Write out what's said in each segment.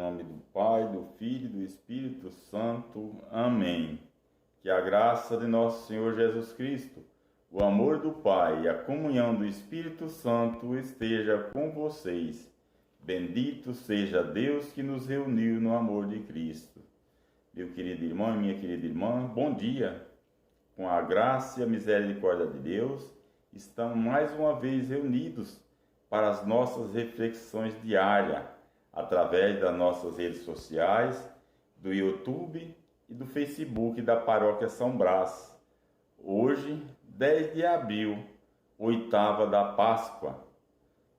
nome do Pai, do Filho e do Espírito Santo. Amém. Que a graça de nosso Senhor Jesus Cristo, o amor do Pai e a comunhão do Espírito Santo esteja com vocês. Bendito seja Deus que nos reuniu no amor de Cristo. Meu querido irmão e minha querida irmã, bom dia. Com a graça e a misericórdia de Deus, estamos mais uma vez reunidos para as nossas reflexões diárias, através das nossas redes sociais, do YouTube e do Facebook da Paróquia São Brás. Hoje, 10 de abril, oitava da Páscoa.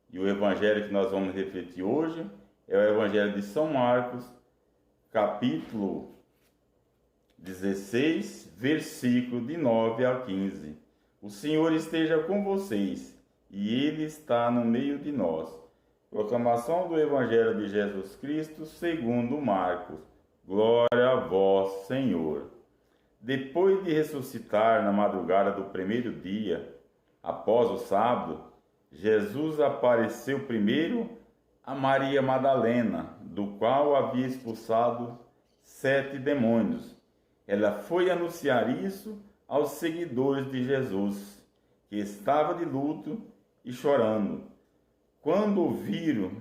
E o evangelho que nós vamos refletir hoje é o evangelho de São Marcos, capítulo 16, versículo de 9 a 15. O Senhor esteja com vocês, e Ele está no meio de nós. Proclamação do Evangelho de Jesus Cristo segundo Marcos. Glória a vós, Senhor. Depois de ressuscitar na madrugada do primeiro dia, após o sábado, Jesus apareceu primeiro a Maria Madalena, do qual havia expulsado 7 demônios. Ela foi anunciar isso aos seguidores de Jesus, que estava de luto e chorando. Quando ouviram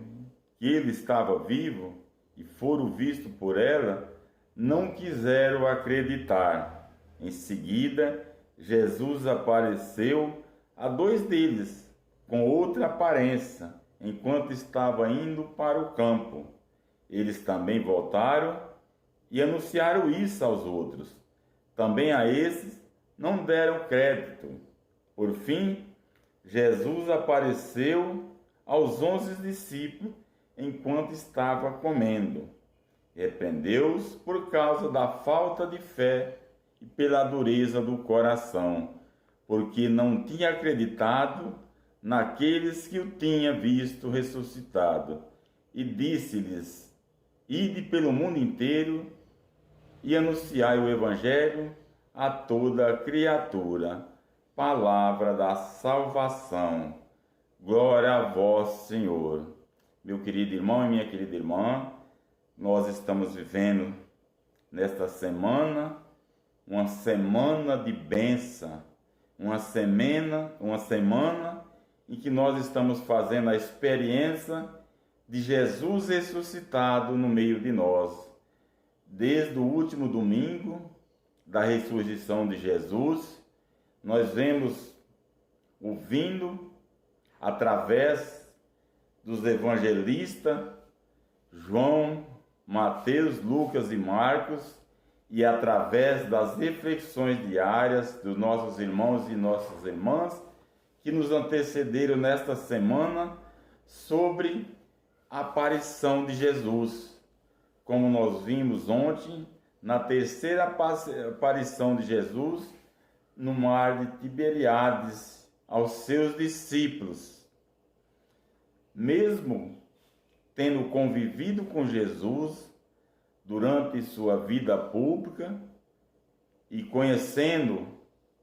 que ele estava vivo e foram vistos por ela, não quiseram acreditar. Em seguida, Jesus apareceu a 2 deles, com outra aparência, enquanto estava indo para o campo. Eles também voltaram e anunciaram isso aos outros. Também a esses não deram crédito. Por fim, Jesus apareceu aos 11 discípulos enquanto estava comendo. Repreendeu-os por causa da falta de fé e pela dureza do coração, porque não tinha acreditado naqueles que o tinha visto ressuscitado. E disse-lhes: ide pelo mundo inteiro e anunciai o Evangelho a toda a criatura. Palavra da salvação. Glória a vós, Senhor. Meu querido irmão e minha querida irmã, nós estamos vivendo nesta semana uma semana de bênção, uma semana em que nós estamos fazendo a experiência de Jesus ressuscitado no meio de nós. Desde o último domingo da ressurreição de Jesus, nós vemos ouvindo através dos evangelistas João, Mateus, Lucas e Marcos, e através das reflexões diárias dos nossos irmãos e nossas irmãs que nos antecederam nesta semana sobre a aparição de Jesus. Como nós vimos ontem, na terceira aparição de Jesus no mar de Tiberíades aos seus discípulos. Mesmo tendo convivido com Jesus durante sua vida pública e conhecendo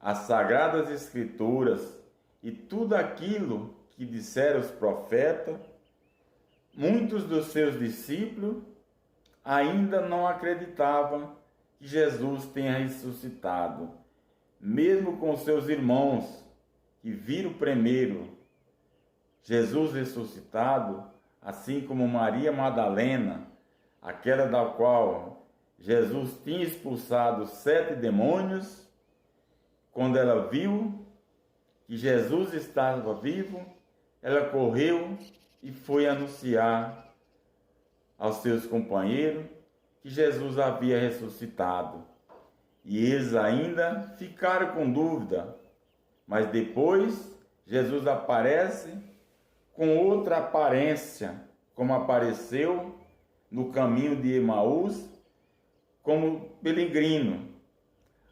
as Sagradas Escrituras e tudo aquilo que disseram os profetas, muitos dos seus discípulos ainda não acreditavam que Jesus tenha ressuscitado. Mesmo com seus irmãos que viram primeiro Jesus ressuscitado, assim como Maria Madalena, aquela da qual Jesus tinha expulsado 7 demônios, quando ela viu que Jesus estava vivo, ela correu e foi anunciar aos seus companheiros que Jesus havia ressuscitado. E eles ainda ficaram com dúvida, mas depois Jesus aparece com outra aparência, como apareceu no caminho de Emaús, como peregrino.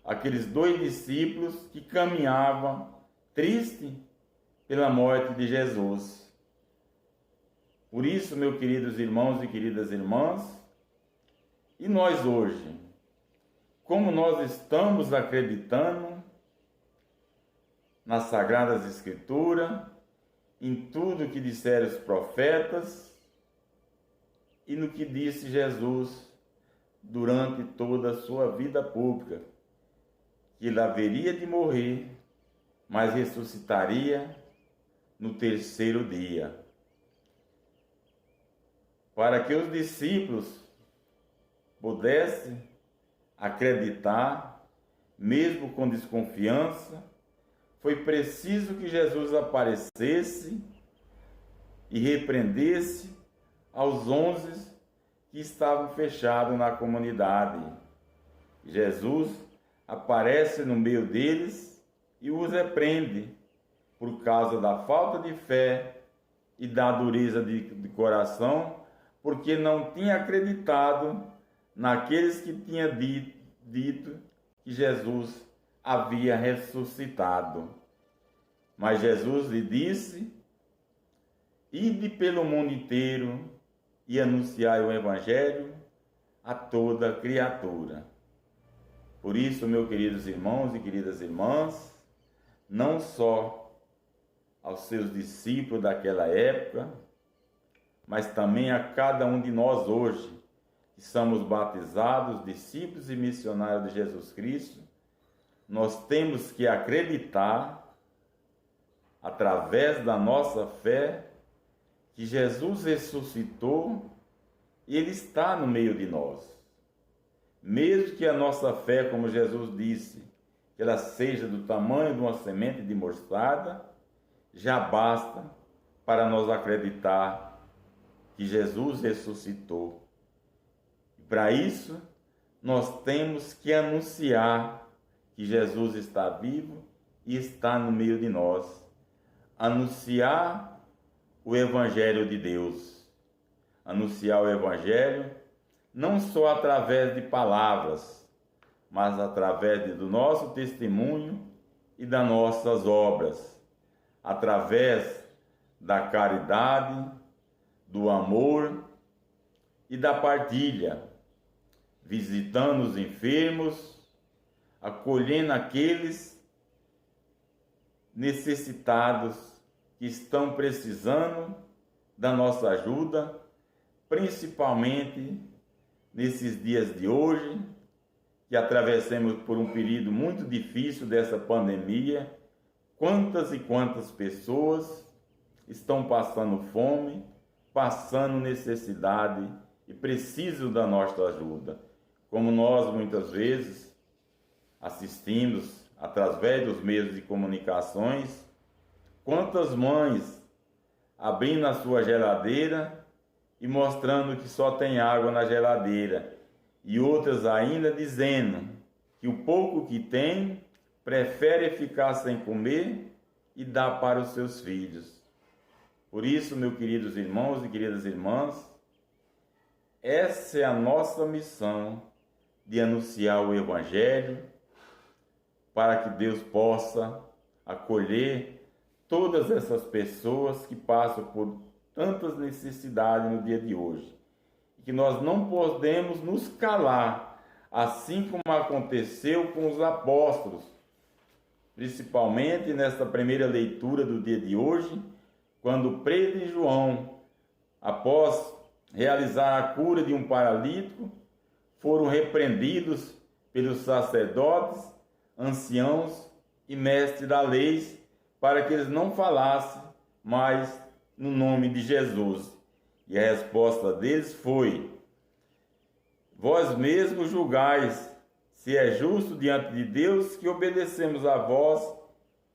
Aqueles 2 discípulos que caminhavam triste pela morte de Jesus. Por isso, meus queridos irmãos e queridas irmãs, e nós hoje, como nós estamos acreditando nas Sagradas Escrituras, em tudo que disseram os profetas, e no que disse Jesus durante toda a sua vida pública, que ele haveria de morrer, mas ressuscitaria no terceiro dia. Para que os discípulos pudessem acreditar, mesmo com desconfiança, foi preciso que Jesus aparecesse e repreendesse aos 11 que estavam fechados na comunidade. Jesus aparece no meio deles e os repreende por causa da falta de fé e da dureza de coração, porque não tinha acreditado naqueles que tinha dito que Jesus havia ressuscitado. Mas Jesus lhe disse: ide pelo mundo inteiro e anunciai o Evangelho a toda criatura. Por isso, meus queridos irmãos e queridas irmãs, não só aos seus discípulos daquela época, mas também a cada um de nós hoje, que somos batizados, discípulos e missionários de Jesus Cristo, nós temos que acreditar, através da nossa fé, que Jesus ressuscitou e Ele está no meio de nós. Mesmo que a nossa fé, como Jesus disse, que ela seja do tamanho de uma semente de mostarda, já basta para nós acreditar que Jesus ressuscitou. E para isso, nós temos que anunciar que Jesus está vivo e está no meio de nós. Anunciar o Evangelho de Deus. Anunciar o Evangelho não só através de palavras, mas através do nosso testemunho e das nossas obras, através da caridade, do amor e da partilha, visitando os enfermos, acolhendo aqueles necessitados que estão precisando da nossa ajuda, principalmente nesses dias de hoje, que atravessamos por um período muito difícil dessa pandemia. Quantas e quantas pessoas estão passando fome, passando necessidade e precisam da nossa ajuda. Como nós muitas vezes assistimos através dos meios de comunicações, quantas mães abrindo a sua geladeira e mostrando que só tem água na geladeira, e outras ainda dizendo que o pouco que tem prefere ficar sem comer e dar para os seus filhos. Por isso, meus queridos irmãos e queridas irmãs, essa é a nossa missão de anunciar o Evangelho, para que Deus possa acolher todas essas pessoas que passam por tantas necessidades no dia de hoje. E que nós não podemos nos calar, assim como aconteceu com os apóstolos, principalmente nesta primeira leitura do dia de hoje, quando Pedro e João, após realizar a cura de um paralítico, foram repreendidos pelos sacerdotes, anciãos e mestres da lei, para que eles não falassem mais no nome de Jesus. E a resposta deles foi: vós mesmos julgais se é justo diante de Deus que obedecemos a vós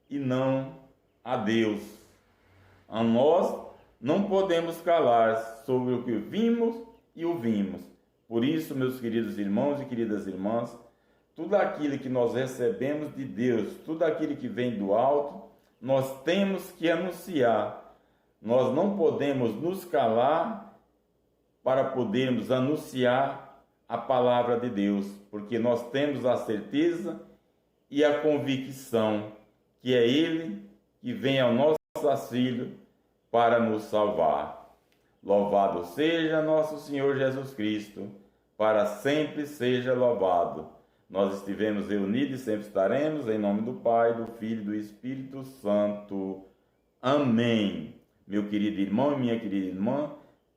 e não a Deus. A nós não podemos calar sobre o que vimos e ouvimos. Por isso, meus queridos irmãos e queridas irmãs, tudo aquilo que nós recebemos de Deus, tudo aquilo que vem do alto, nós temos que anunciar. Nós não podemos nos calar para podermos anunciar a palavra de Deus, porque nós temos a certeza e a convicção que é Ele que vem ao nosso auxílio para nos salvar. Louvado seja nosso Senhor Jesus Cristo, para sempre seja louvado. Nós estivemos reunidos e sempre estaremos, em nome do Pai, do Filho e do Espírito Santo. Amém. Meu querido irmão e minha querida irmã,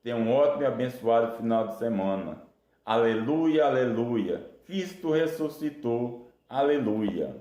Tenha um ótimo e abençoado final de semana. Aleluia, aleluia. Cristo ressuscitou. Aleluia.